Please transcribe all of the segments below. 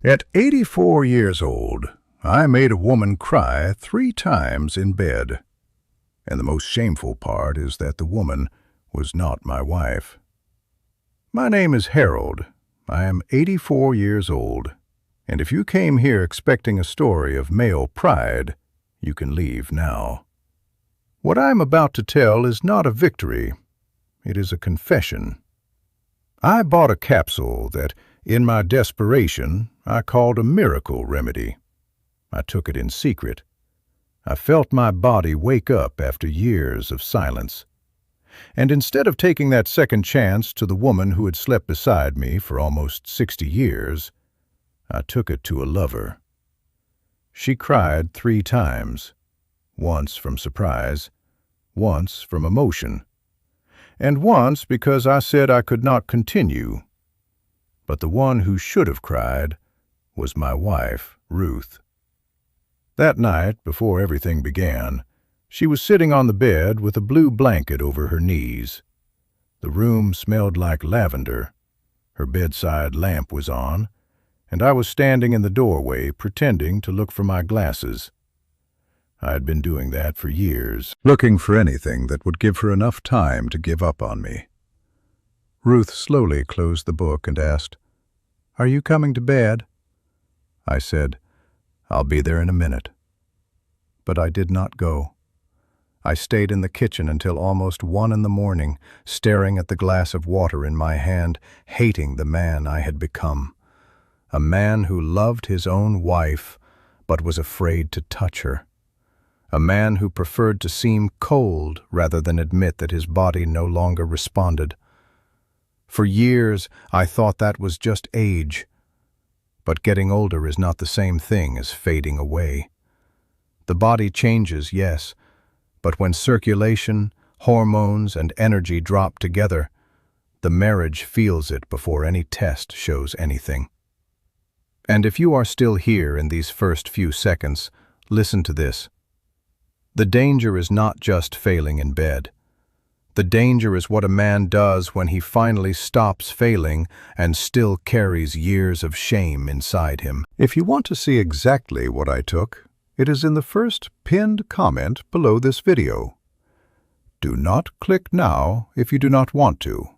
At 84 years old, I made a woman cry 3 times in bed. And the most shameful part is that the woman was not my wife. My name is Harold. I am 84 years old. And if you came here expecting a story of male pride, you can leave now. What I am about to tell is not a victory. It is a confession. I bought a capsule that, in my desperation, I called a miracle remedy. I took it in secret. I felt my body wake up after years of silence. And instead of taking that second chance to the woman who had slept beside me for almost 60 years, I took it to a lover. She cried 3 times, once from surprise, once from emotion, and once because I said I could not continue. But the one who should have cried was my wife, Ruth. That night, before everything began, she was sitting on the bed with a blue blanket over her knees. The room smelled like lavender. Her bedside lamp was on, and I was standing in the doorway pretending to look for my glasses. I had been doing that for years, looking for anything that would give her enough time to give up on me. Ruth slowly closed the book and asked, "Are you coming to bed?" I said, "I'll be there in a minute." But I did not go. I stayed in the kitchen until almost 1 in the morning, staring at the glass of water in my hand, hating the man I had become. A man who loved his own wife, but was afraid to touch her. A man who preferred to seem cold rather than admit that his body no longer responded. For years, I thought that was just age. But getting older is not the same thing as fading away. The body changes, yes, but when circulation, hormones, and energy drop together, the marriage feels it before any test shows anything. And if you are still here in these first few seconds, listen to this. The danger is not just failing in bed. The danger is what a man does when he finally stops failing and still carries years of shame inside him. If you want to see exactly what I took, it is in the first pinned comment below this video. Do not click now if you do not want to.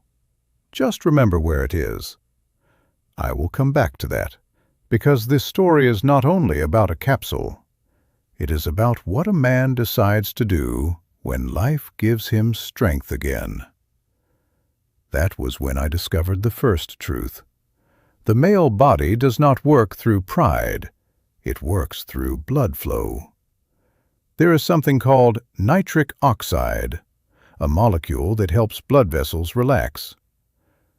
Just remember where it is. I will come back to that, because this story is not only about a capsule. It is about what a man decides to do when life gives him strength again. That was when I discovered the first truth. The male body does not work through pride. It works through blood flow. There is something called nitric oxide, a molecule that helps blood vessels relax.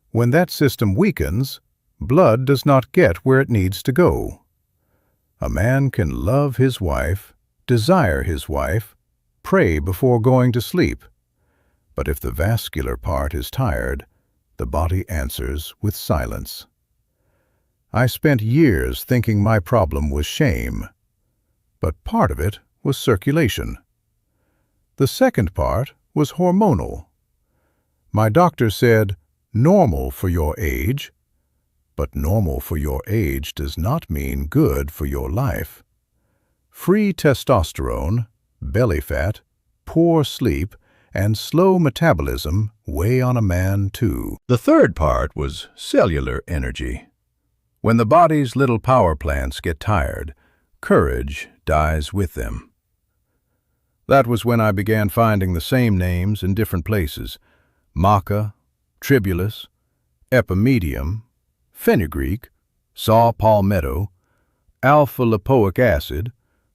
When that system weakens, blood does not get where it needs to go. A man can love his wife, desire his wife, pray before going to sleep. But if the vascular part is tired, the body answers with silence. I spent years thinking my problem was shame, but part of it was circulation. The second part was hormonal. My doctor said, "Normal for your age," but normal for your age does not mean good for your life. Free testosterone, belly fat, poor sleep, and slow metabolism weigh on a man too. The third part was cellular energy. When the body's little power plants get tired, courage dies with them. That was when I began finding the same names in different places: maca, tribulus, epimedium, fenugreek, saw palmetto, alpha-lipoic acid,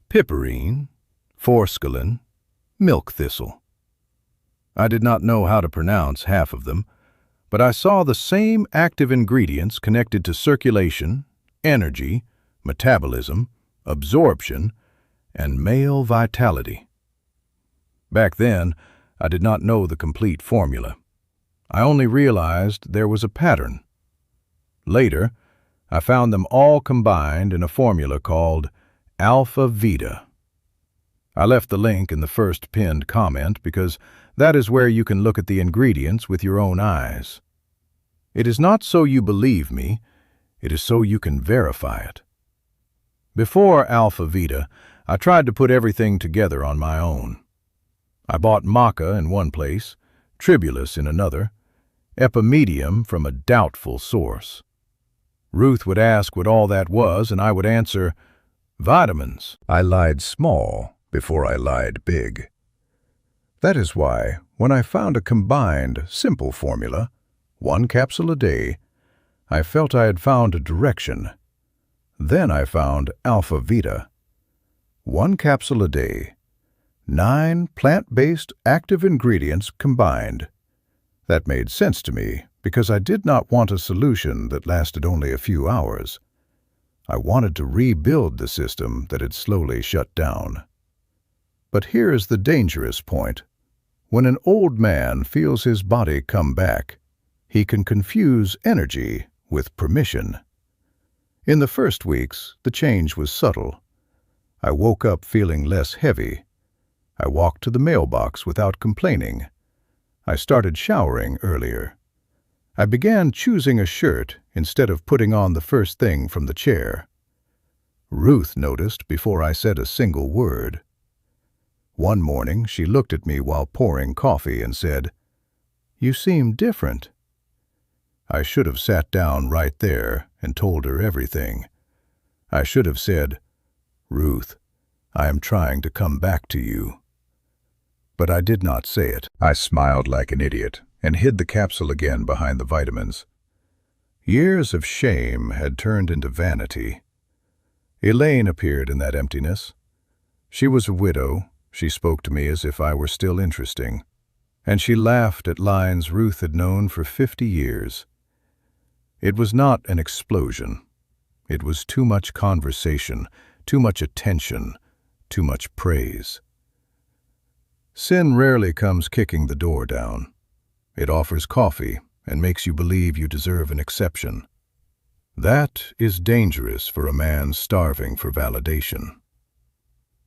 piperine, forskolin, milk thistle. I did not know how to pronounce half of them, but I saw the same active ingredients connected to circulation, energy, metabolism, absorption, and male vitality. Back then, I did not know the complete formula. I only realized there was a pattern. Later, I found them all combined in a formula called Alpha Vita. I left the link in the first pinned comment because that is where you can look at the ingredients with your own eyes. It is not so you believe me, It is so you can verify it. Before Alpha Vita, I tried to put everything together on my own. I bought maca in one place, tribulus in another, epimedium from a doubtful source. Ruth would ask what all that was, and I would answer, vitamins. I lied small before I lied big. That is why, when I found a combined, simple formula, 1 capsule a day, I felt I had found a direction. Then I found Alpha Vita. 1 capsule a day, 9 plant-based active ingredients combined. That made sense to me because I did not want a solution that lasted only a few hours. I wanted to rebuild the system that had slowly shut down. But here is the dangerous point. When an old man feels his body come back, he can confuse energy with permission. In the first weeks, the change was subtle. I woke up feeling less heavy. I walked to the mailbox without complaining. I started showering earlier. I began choosing a shirt instead of putting on the first thing from the chair. Ruth noticed before I said a single word. One morning, she looked at me while pouring coffee and said, "You seem different." I should have sat down right there and told her everything. I should have said, "Ruth, I am trying to come back to you." But I did not say it. I smiled like an idiot and hid the capsule again behind the vitamins. Years of shame had turned into vanity. Elaine appeared in that emptiness. She was a widow. She spoke to me as if I were still interesting. And she laughed at lines Ruth had known for 50 years. It was not an explosion. It was too much conversation, too much attention, too much praise. Sin rarely comes kicking the door down. It offers coffee and makes you believe you deserve an exception. That is dangerous for a man starving for validation.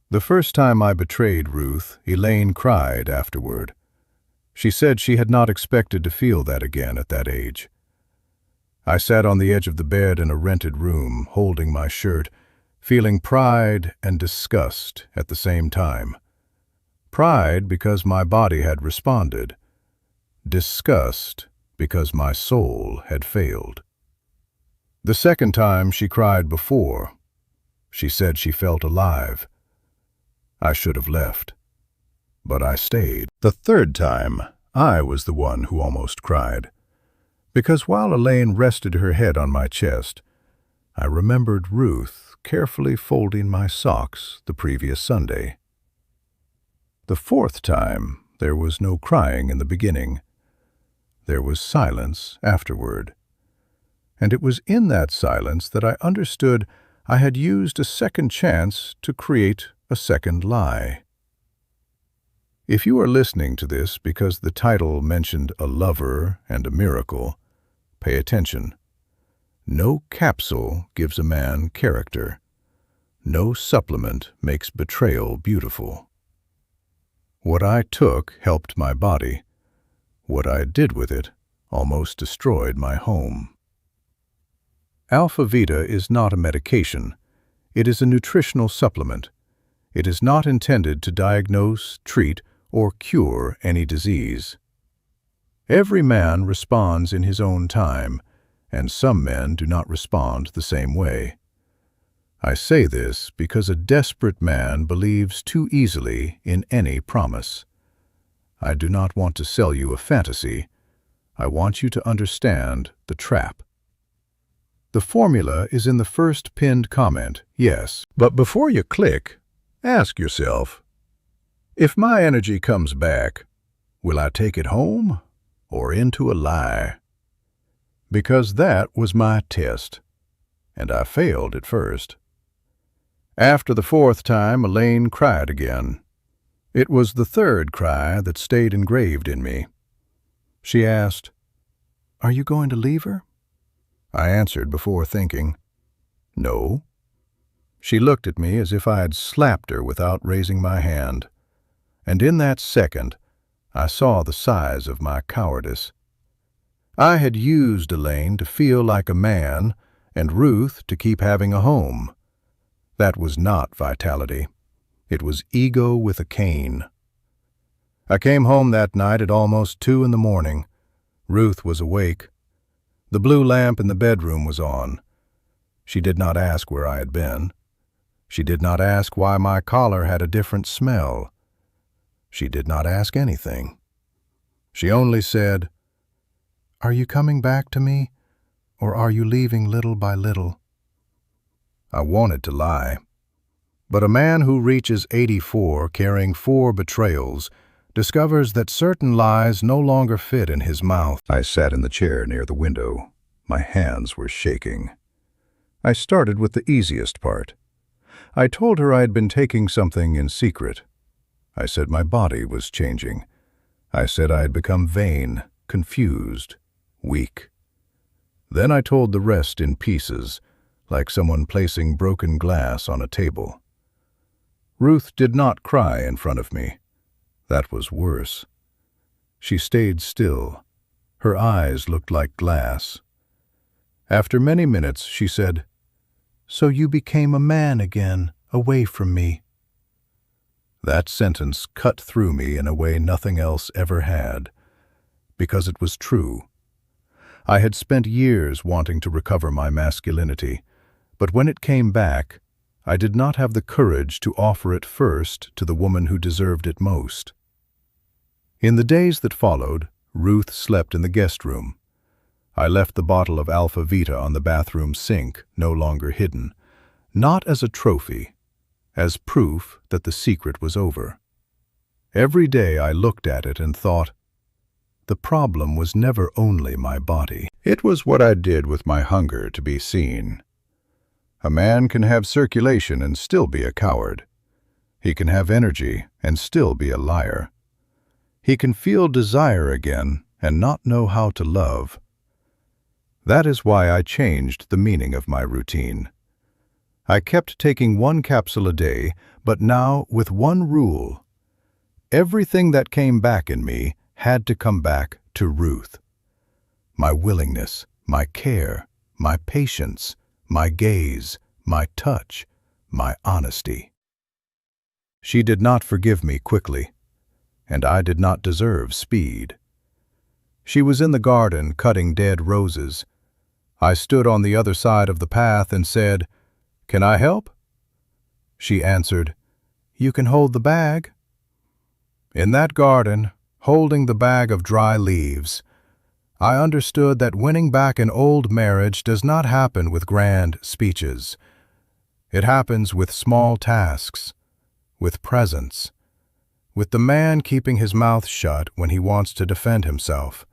The first time I betrayed Ruth, Elaine cried afterward. She said she had not expected to feel that again at that age. I sat on the edge of the bed in a rented room, holding my shirt, feeling pride and disgust at the same time. Pride because my body had responded. Disgust because my soul had failed. The second time she cried before. She said she felt alive. I should have left, but I stayed. The third time, I was the one who almost cried, because while Elaine rested her head on my chest, I remembered Ruth carefully folding my socks the previous Sunday. The fourth time, there was no crying in the beginning. There was silence afterward. And it was in that silence that I understood I had used a second chance to create a second lie. If you are listening to this because the title mentioned a lover and a miracle, pay attention. No capsule gives a man character. No supplement makes betrayal beautiful. What I took helped my body. What I did with it almost destroyed my home. Alpha Vita is not a medication. It is a nutritional supplement. It is not intended to diagnose, treat, or cure any disease. Every man responds in his own time, and some men do not respond the same way. I say this because a desperate man believes too easily in any promise. I do not want to sell you a fantasy. I want you to understand the trap. The formula is in the first pinned comment, yes. But before you click, ask yourself, if my energy comes back, will I take it home or into a lie? Because that was my test, and I failed at first. After the fourth time, Elaine cried again. It was the third cry that stayed engraved in me. She asked, "Are you going to leave her?" I answered before thinking, "No." She looked at me as if I had slapped her without raising my hand. And in that second, I saw the size of my cowardice. I had used Elaine to feel like a man and Ruth to keep having a home. That was not vitality. It was ego with a cane. I came home that night at almost 2 in the morning. Ruth was awake. The blue lamp in the bedroom was on. She did not ask where I had been. She did not ask why my collar had a different smell. She did not ask anything. She only said, "Are you coming back to me, or are you leaving little by little?" I wanted to lie. But a man who reaches 84 carrying 4 betrayals discovers that certain lies no longer fit in his mouth. I sat in the chair near the window. My hands were shaking. I started with the easiest part. I told her I had been taking something in secret. I said my body was changing. I said I had become vain, confused, weak. Then I told the rest in pieces, like someone placing broken glass on a table. Ruth did not cry in front of me. That was worse. She stayed still. Her eyes looked like glass. After many minutes, she said, "So you became a man again, away from me." That sentence cut through me in a way nothing else ever had, because it was true. I had spent years wanting to recover my masculinity, but when it came back, I did not have the courage to offer it first to the woman who deserved it most. In the days that followed, Ruth slept in the guest room. I left the bottle of Alpha Vita on the bathroom sink, no longer hidden, not as a trophy, as proof that the secret was over. Every day I looked at it and thought, the problem was never only my body. It was what I did with my hunger to be seen. A man can have circulation and still be a coward. He can have energy and still be a liar. He can feel desire again and not know how to love. That is why I changed the meaning of my routine. I kept taking 1 capsule a day, but now with one rule. Everything that came back in me had to come back to Ruth. My willingness, my care, my patience, my gaze, my touch, my honesty. She did not forgive me quickly, and I did not deserve speed. She was in the garden cutting dead roses. I stood on the other side of the path and said, "Can I help?" She answered, "You can hold the bag." In that garden, holding the bag of dry leaves, I understood that winning back an old marriage does not happen with grand speeches. It happens with small tasks, with presence, with the man keeping his mouth shut when he wants to defend himself,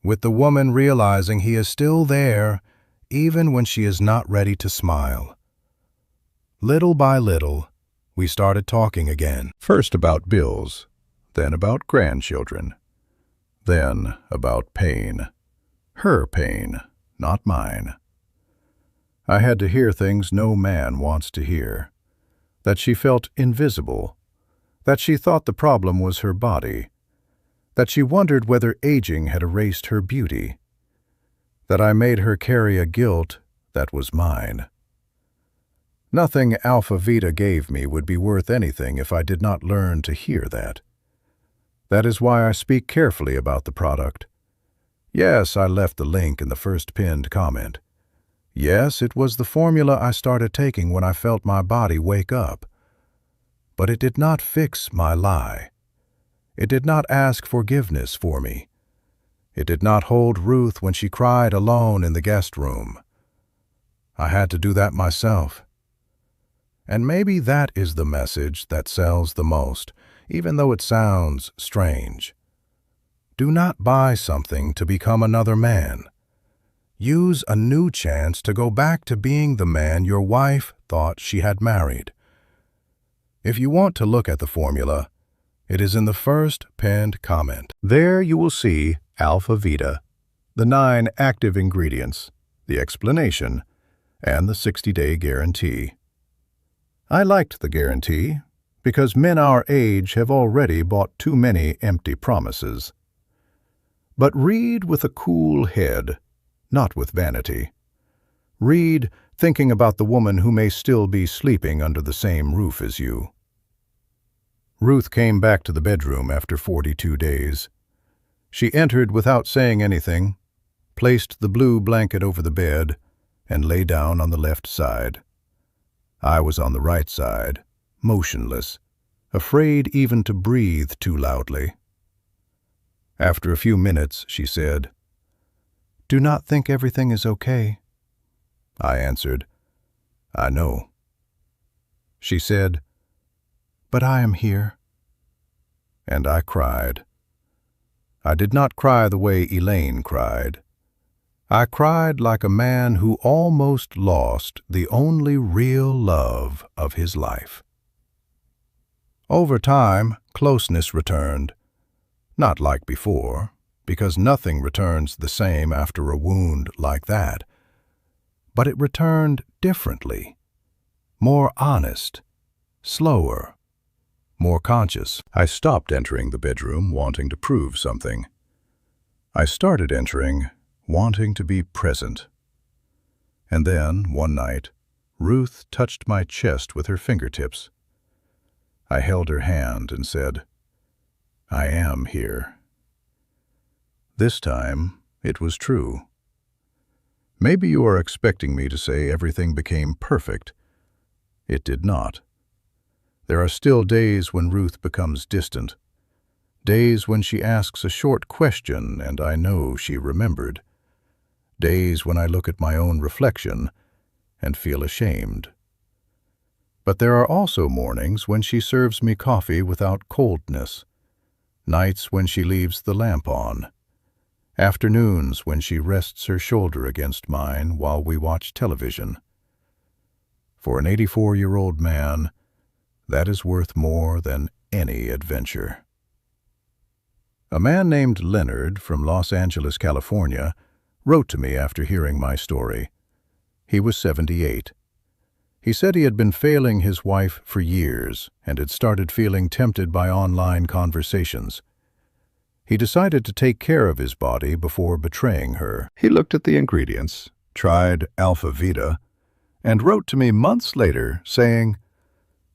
with the woman realizing he is still there even when she is not ready to smile. Little by little, we started talking again. First about bills, then about grandchildren, then about pain. Her pain, not mine. I had to hear things no man wants to hear. That she felt invisible. That she thought the problem was her body. That she wondered whether aging had erased her beauty. That I made her carry a guilt that was mine. Nothing Alpha Vita gave me would be worth anything if I did not learn to hear that. That is why I speak carefully about the product. Yes, I left the link in the first pinned comment. Yes, it was the formula I started taking when I felt my body wake up. But it did not fix my lie. It did not ask forgiveness for me. It did not hold Ruth when she cried alone in the guest room. I had to do that myself. And maybe that is the message that sells the most, even though it sounds strange. Do not buy something to become another man. Use a new chance to go back to being the man your wife thought she had married. If you want to look at the formula, it is in the first pinned comment. There you will see Alpha Vita, the 9 active ingredients, the explanation, and the 60-day guarantee. I liked the guarantee because men our age have already bought too many empty promises. But read with a cool head, not with vanity. Read, thinking about the woman who may still be sleeping under the same roof as you. Ruth came back to the bedroom after 42 days. She entered without saying anything, placed the blue blanket over the bed, and lay down on the left side. I was on the right side, motionless, afraid even to breathe too loudly. After a few minutes, she said, "Do not think everything is okay." I answered, "I know." She said, "But I am here." And I cried. I did not cry the way Elaine cried. I cried like a man who almost lost the only real love of his life. Over time, closeness returned. Not like before, because nothing returns the same after a wound like that. But it returned differently, more honest, slower, more conscious. I stopped entering the bedroom wanting to prove something. I started entering wanting to be present. And then, one night, Ruth touched my chest with her fingertips. I held her hand and said, "I am here." This time, it was true. Maybe you are expecting me to say everything became perfect. It did not. There are still days when Ruth becomes distant. Days when she asks a short question and I know she remembered. Days when I look at my own reflection and feel ashamed. But there are also mornings when she serves me coffee without coldness. Nights when she leaves the lamp on. Afternoons when she rests her shoulder against mine while we watch television. For an 84-year-old man, that is worth more than any adventure. A man named Leonard from Los Angeles, California, wrote to me after hearing my story. He was 78. He said he had been failing his wife for years and had started feeling tempted by online conversations. He decided to take care of his body before betraying her. He looked at the ingredients, tried Alpha Vita, and wrote to me months later saying,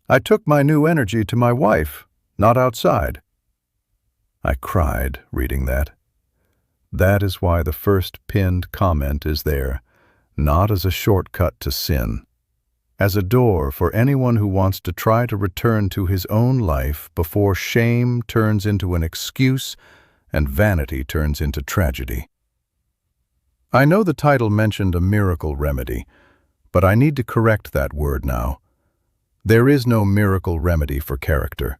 "I took my new energy to my wife, not outside." I cried reading that. That is why the first pinned comment is there, not as a shortcut to sin, as a door for anyone who wants to try to return to his own life before shame turns into an excuse and vanity turns into tragedy. I know the title mentioned a miracle remedy, but I need to correct that word now. There is no miracle remedy for character.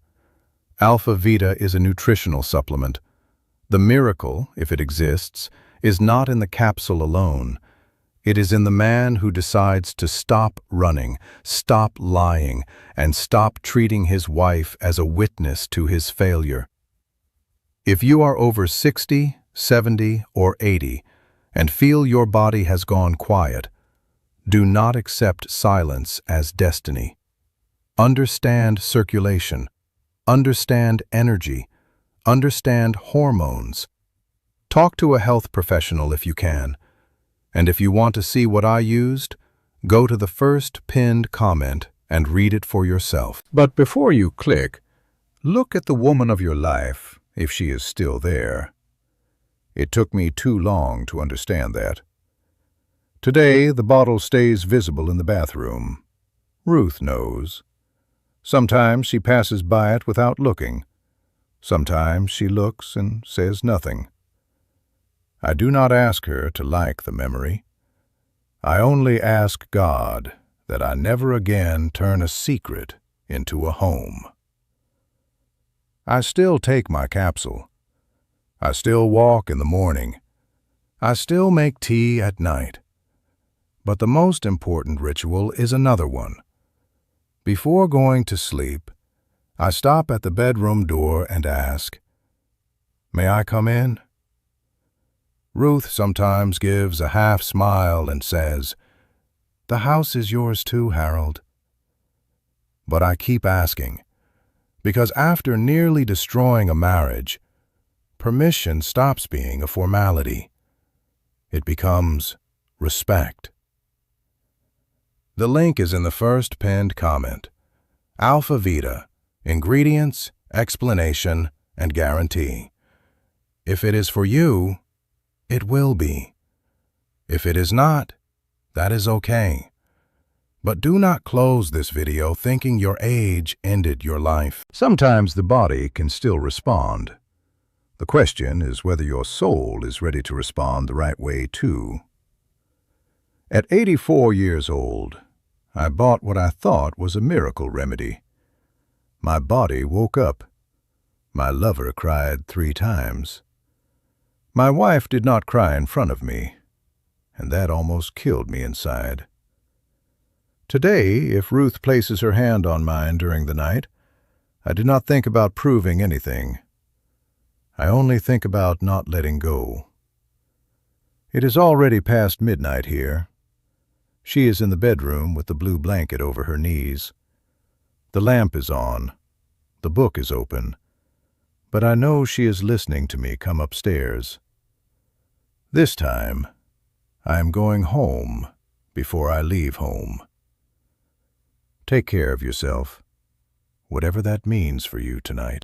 Alpha Vita is a nutritional supplement. The miracle, if it exists, is not in the capsule alone. It is in the man who decides to stop running, stop lying, and stop treating his wife as a witness to his failure. If you are over 60, 70, or 80 and feel your body has gone quiet, do not accept silence as destiny. Understand circulation. Understand energy. Understand hormones. Talk to a health professional if you can. And if you want to see what I used, go to the first pinned comment and read it for yourself. But before you click, look at the woman of your life, if she is still there. It took me too long to understand that. Today, the bottle stays visible in the bathroom. Ruth knows. Sometimes she passes by it without looking. Sometimes she looks and says nothing. I do not ask her to like the memory. I only ask God that I never again turn a secret into a home. I still take my capsule. I still walk in the morning. I still make tea at night. But the most important ritual is another one. Before going to sleep, I stop at the bedroom door and ask, "May I come in?" Ruth sometimes gives a half smile and says, "The house is yours too, Harold." But I keep asking, because after nearly destroying a marriage, permission stops being a formality. It becomes respect. The link is in the first pinned comment. Alpha Vita, ingredients, explanation, and guarantee. If it is for you, it will be. If it is not, that is okay. But do not close this video thinking your age ended your life. Sometimes the body can still respond. The question is whether your soul is ready to respond the right way too. At 84 years old, I bought what I thought was a miracle remedy. My body woke up. My lover cried 3 times. My wife did not cry in front of me, and that almost killed me inside. Today, if Ruth places her hand on mine during the night, I do not think about proving anything. I only think about not letting go. It is already past midnight here. She is in the bedroom with the blue blanket over her knees. The lamp is on. The book is open. But I know she is listening to me come upstairs. This time, I am going home before I leave home. Take care of yourself, whatever that means for you tonight.